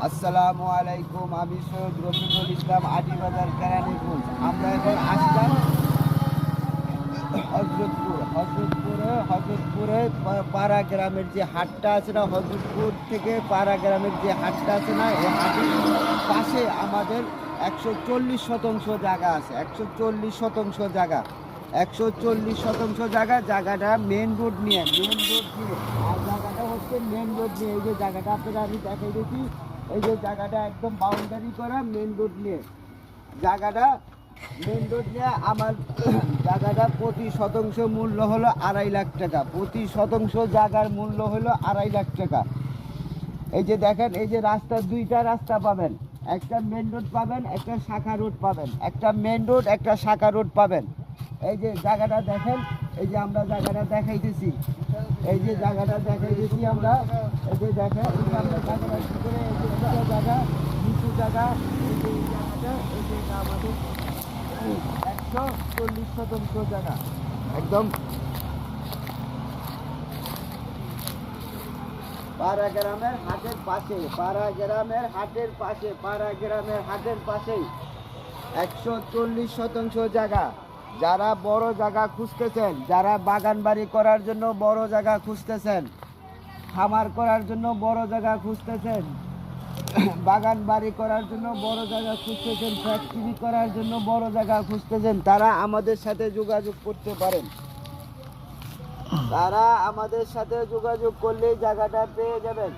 আসসালামু আলাইকুম, আমি সৈয়দ রফিকুল ইসলাম, আদিবাজার কেরানীগঞ্জ। আমরা এখন আসলাম হজরতপুরে পাড়া গ্রামের যে হাটটা আছে না, হজরতপুর থেকে পাড়া গ্রামের যে হাটটা আছে না, এই হাটের পাশে আমাদের 140 শতাংশ জায়গা আছে। 140 শতাংশ জায়গা, জায়গাটা মেন রোড নিয়ে, আর জায়গাটা হচ্ছে মেন রোড নিয়ে। এই যে জায়গাটা আপনারা আমি দেখাই দিচ্ছি, এই যে জায়গাটা একদম বাউন্ডারি করা মেন রোড নিয়ে। জায়গাটা মেন রোড নিয়ে আমার জায়গাটা প্রতি শতাংশ মূল্য হলো 2.5 লাখ টাকা। প্রতি শতাংশ জায়গার মূল্য হলো 2.5 লাখ টাকা। এই যে দেখেন, এই যে দুইটা রাস্তা পাবেন, একটা মেন রোড পাবেন, একটা শাখা রোড পাবেন। একটা মেন রোড, একটা শাখা রোড পাবেন। এই যে জায়গাটা দেখেন, এই যে আমরা জায়গাটা দেখাইতেছি, এই যে জায়গাটা দেখাইতেছি আমরা। এই যে দেখেন, এই যে আমরা জায়গাটা কি করে, এই যে উঁচু জায়গা, নিচু জায়গা, এই যে এই জায়গাটা, এই যে এটা আমাদের 140 শতাংশ জায়গা একদম পাড়া গ্রামের হাটের পাশেই 140 শতাংশ জায়গা। যারা বড় জায়গা খুঁজতেছেন, যারা বাগান বাড়ি করার জন্য বড় জায়গা খুঁজতেছেন, খামার করার জন্য বড় জায়গা খুঁজতেছেন, বাগান বাড়ি করার জন্য বড় জায়গা খুঁজতেছেন, ফ্যাক্টরি করার জন্য বড় জায়গা খুঁজতেছেন, তারা আমাদের সাথে যোগাযোগ করতে পারেন। তারা আমাদের সাথে যোগাযোগ করলেই জায়গাটা পেয়ে যাবেন।